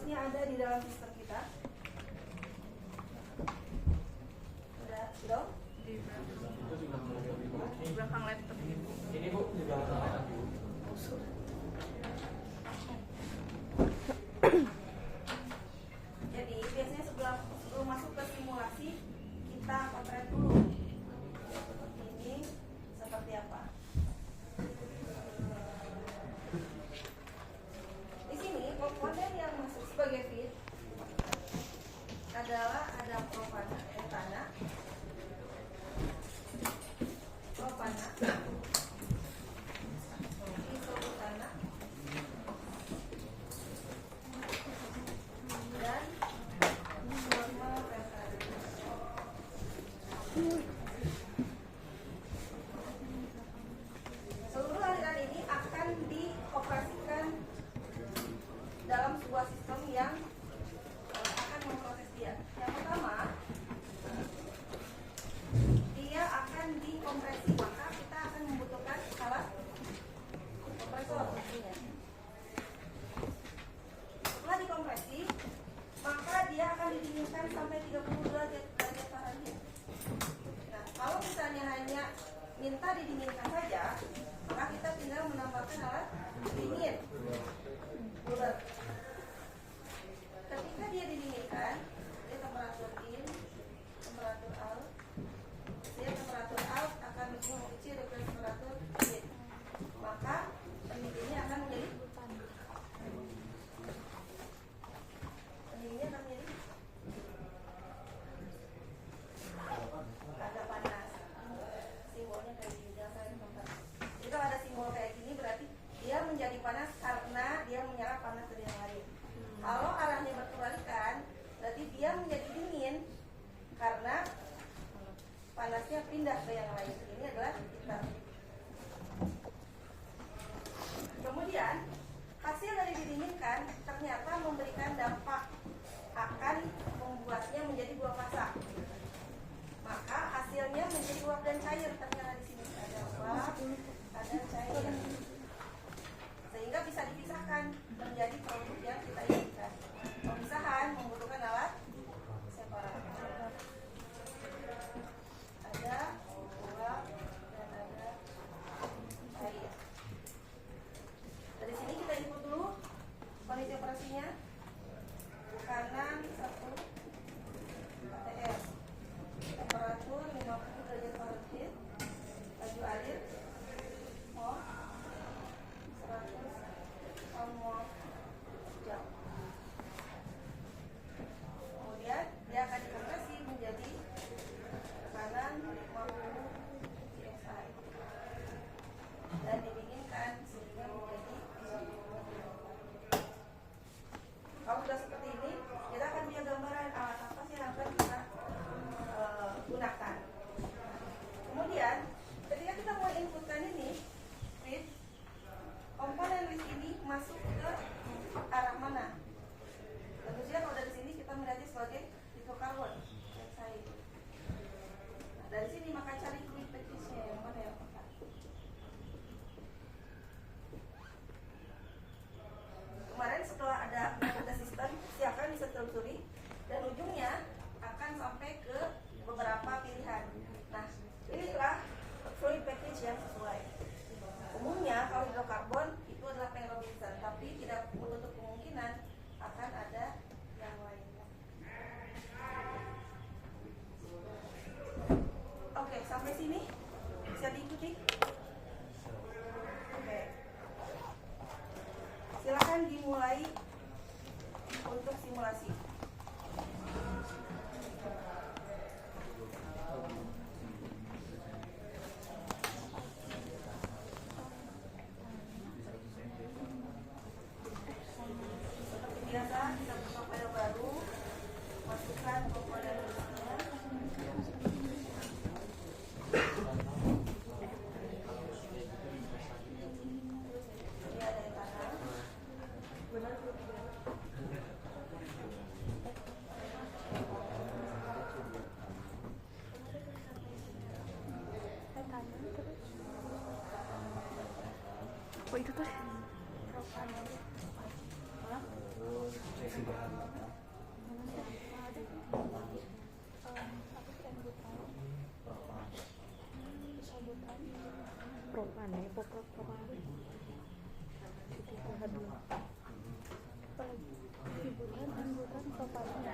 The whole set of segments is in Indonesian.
harusnya ada di dalam sistem kita. Udah, dong? Di belakang laptop ini. Ini Bu, di belakang laptop. Jadi biasanya sebelum masuk ke simulasi kita potret dulu. Ini seperti apa? Di sini komponen yang masuk sebagai feed adalah ada propana, isobutana, dan normal pentanil. Seluruh aliran ini akan dioperasikan dalam sebuah sistem yang akan memproses dia. Yang pertama, dia akan dikompresi, maka kita akan membutuhkan alat kompresor tentunya. Setelah dikompresi, maka dia akan didinginkan sampai 30 derajat Fahrenheit. Nah, kalau misalnya hanya minta didinginkan saja, maka kita tinggal menambahkan alat dingin, cooler. Ketika dia didinginkan, dia temperatur in, temperatur out, dia temperatur out akan mengecil dari temperatur in. Maka pendinginnya akan menjadi agak panas. Simbolnya kayak gini, jangan tempat. Jadi kalau ada simbol kayak gini berarti dia menjadi panas karena dia menyerap panas dari yang lain. Kalau arahnya berkebalikan, berarti dia menjadi dingin karena panasnya pindah ke yang lain. Ini adalah hitam. Kemudian hasil dari didinginkan ternyata memberikan dampak, akan membuatnya menjadi buah masak. Maka hasilnya menjadi uap dan cair. Ternyata di sini ada uap, ada cair, sehingga bisa dipisahkan menjadi produk yang kita inginkan. Pemisahan membutuhkan alat separator. Ada uap dan ada cair. Dari sini kita input dulu kondisi operasinya. Kanan 1 ATS, temperatur 50 derajat Fahrenheit, laju air mol 100 mol jam. Kemudian dia akan dikompresi menjadi tekanan 50 psi dan didinginkan sehingga menjadi 20. Kalau sudah seperti ini, kita akan punya gambaran alat apa sih yang akan kita gunakan. Kemudian, ketika kita mau inputkan ini, feed, komponen list ini masuk ke arah mana? Tentu saja kalau dari sini kita melihatnya sebagai hidrokarbon. Nah, dari sini maka cari fluid package-nya yang mana yang tepat. Kemarin setelah ada sistem, silakan bisa telusuri dan ujungnya akan sampai ke beberapa pilihan. Nah, inilah fluid package yang sesuai. Umumnya kalau hidrokarbon itu adalah Penn-Robinson, tapi tidak menutup kemungkinan akan ada yang lain. Oke, sampai sini bisa diikuti. Oke. Silakan dimulai untuk simulasi. Seperti biasa, kita buka file baru, masukkan komponen listnya. Ini ada yang kanan. Propane, propane. Ibutan, propane.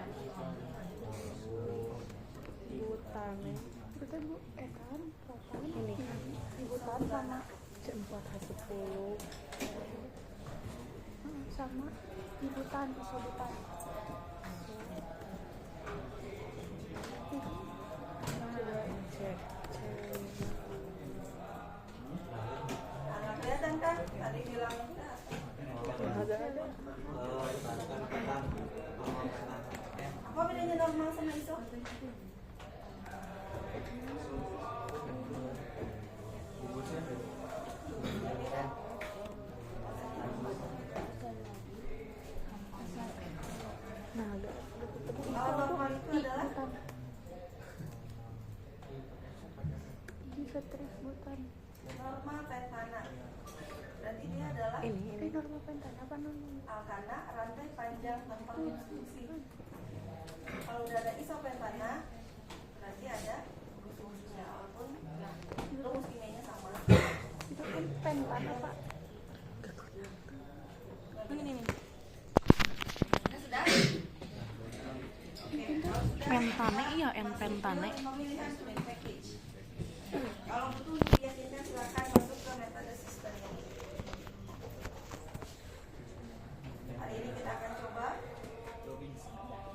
Butane. Butane bu, etan, propane. Ini ibutan sama 4H10. Sama ibutan, isobutan. Coba cek. Nggak kelihatan kan? Tadi bilang Agak ada. apa bedanya normal sama iso? Nah, agak ketemu. Kalau normal itu adalah Ini stres butan. normal pentana. Berarti dia adalah Ini normal pentana apa normal? alkana rantai panjang tanpa fungsi. Kalau udah ada isopentana, berarti ada fungsinya walaupun rumus kimianya sama. Itu kan pentana pak. Ini. Nah, sudah? Oke, kalau sudah, Pentane iya, pentane. pemilihan main package. Kalau butuh diyakinkan silakan masuk ke metode sistem ini. Hari ini kita akan coba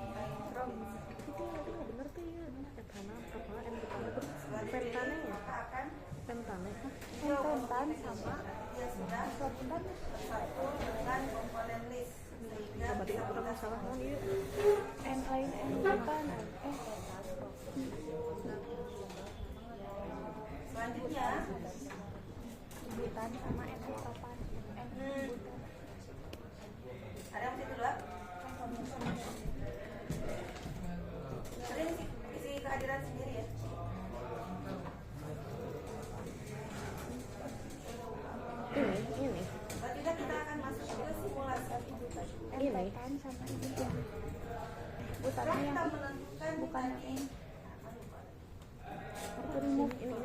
main Robinson. Itu nggak bener tuh ya. Pentana apa? Pentana terus Selanjutnya pentane ya. maka akan Pentane. pentan sama dia sudah bersatu dengan komponen list sehingga Berarti bisa kurang kita salah kan iya. N lain N bukan. selanjutnya Butan sama N kapan? N butan. ada yang mesti dulu sering isi kehadiran sendiri ya. Ini. Berarti kita akan masuk ke simulasi Ini sama ini. Butannya kita yang menentukan bukan yang tadi ini. Aku remove ini.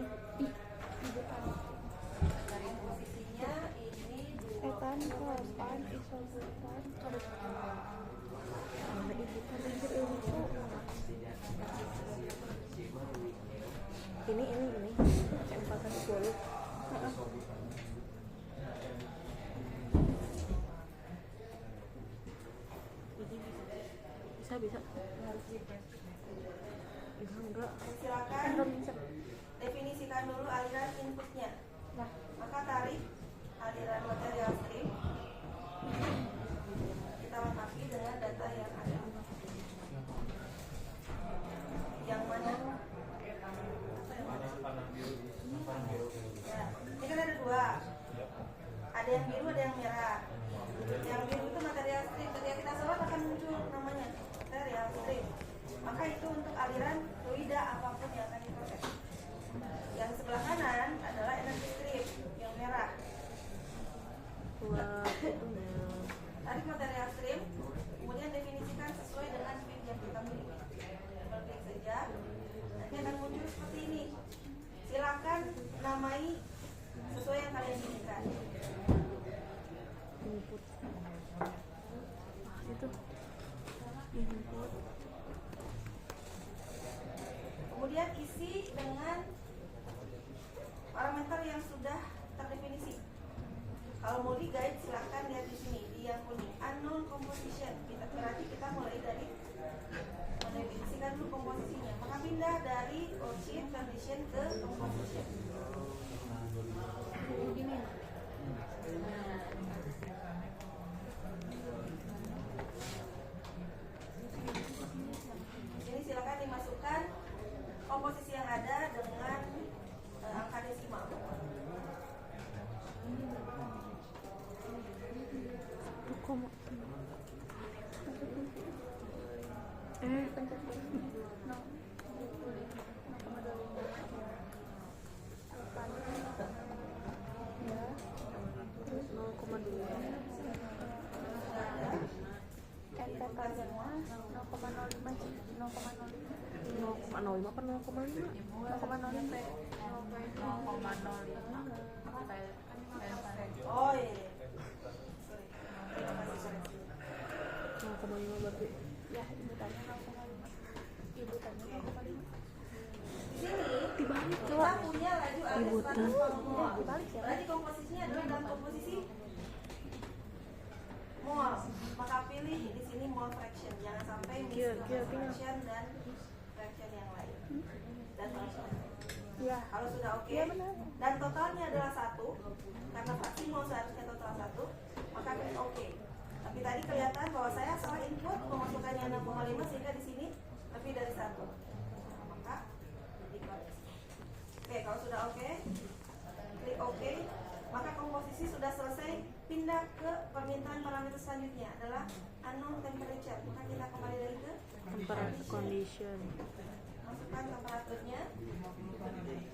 dari posisinya ini Etan, propan, isobutan, mana ibutan anjir ibu. Ini C4H10. Bisa. Enggak. silakan definisikan dulu aliran inputnya. Nah, Maka tarik aliran material stream, kita lengkapi dengan data yang ada. Yang mana? Ya, ini kan ada dua. Ada yang biru, ada yang merah. Yang biru itu material stream. Ketika kita sorot akan muncul namanya material stream. Maka itu untuk aliran fluida apapun yang akan diproses. Yang sebelah kanan adalah energi stream yang merah. Wah, itunya. Tarik material stream, kemudian definisikan sesuai dengan speed yang kita miliki. Klik saja, nanti akan muncul seperti ini. Silakan namai sesuai yang kalian inginkan. Input. Itu. Input. Kemudian isi dengan parameter yang sudah terdefinisi. Kalau mau di guide silahkan lihat di sini di yang kuning unknown composition. Berarti kita mulai dari mendefinisikan dulu komposisinya. Maka pindah dari worksheet condition ke composition. Ini. Ini silakan dimasukkan komposisi yang ada dengan angka desimal. Terus bukan semua. 0,05 sih. 0,05 apa 0,5? 0,05. Oh iya. Sorry. 0,5 berarti. Ya, ibu tanya 0,5. Ibu tanya 0,5. Di sini Dibalik kita coba. punya laju alias Ributan. panas mol. Dibalik ya. Berarti komposisinya adalah dalam komposisi mol. Maka pilih di sini mol fraction. Jangan sampai miss Kira-kira. fraction dan fraction yang lain. Dan fraction. Iya. Kalau sudah oke, Iya, benar. dan totalnya adalah 1, karena fraksi mol seharusnya total 1, maka klik oke. Tapi tadi kelihatan bahwa saya salah input memasukkannya 6,5 sehingga di sini lebih dari 1. Maka dikoreksi. Oke, kalau sudah oke, klik oke, maka komposisi sudah selesai. Pindah ke permintaan parameter selanjutnya adalah unknown temperature. Maka kita kembali lagi ke Temperature condition. masukkan temperaturnya 50 Fahrenheit.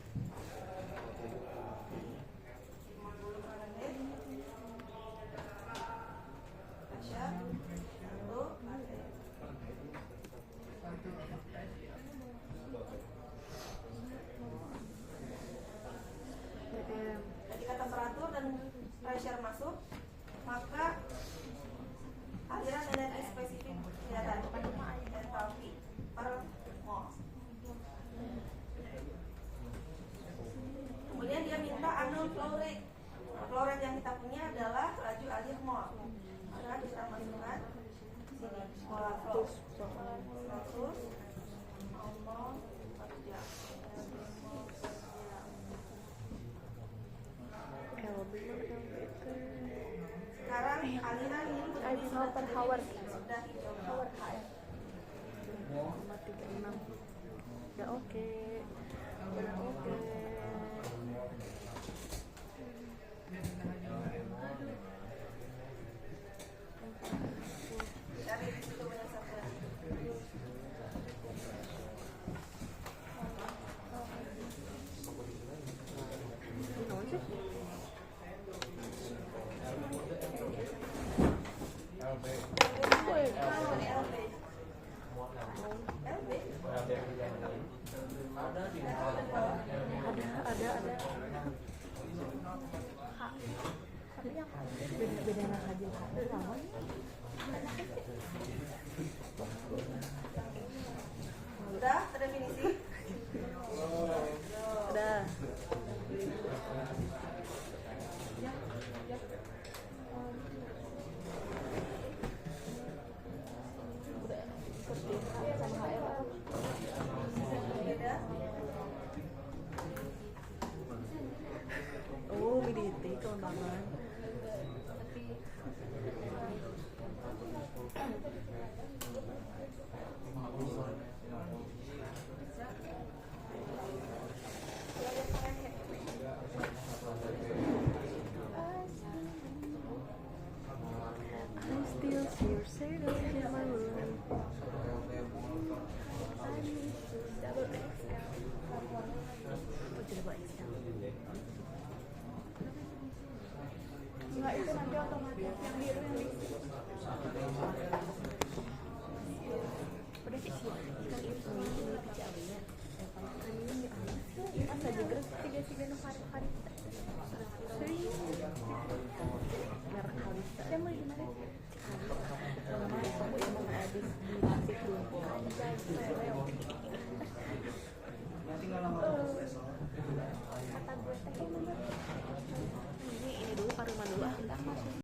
Pressure 1 Fahrenheit. Ketika temperatur dan pressure masuk, maka aliran energi spesifik kelihatan entalpi per mol. Kemudian dia minta unknown flow rate. Flow rate yang kita punya adalah laju alir mol. Maka kita masukkan sini molar flow 100 mol per jam. Sekarang aliran ini mol per hour. sudah hijau. Hour HM. 0,36. Ya oke. Ya oke. Cari di situ banyak satuan. Gimana sih? Ada. Tapi yang beda aja lawan. Udah terdefinisi? Udah. Beda. Oh, BDT kelembangan. I still see your shadow in my room. I need to double XL. Oh, double XL. Enggak, itu nanti otomatis.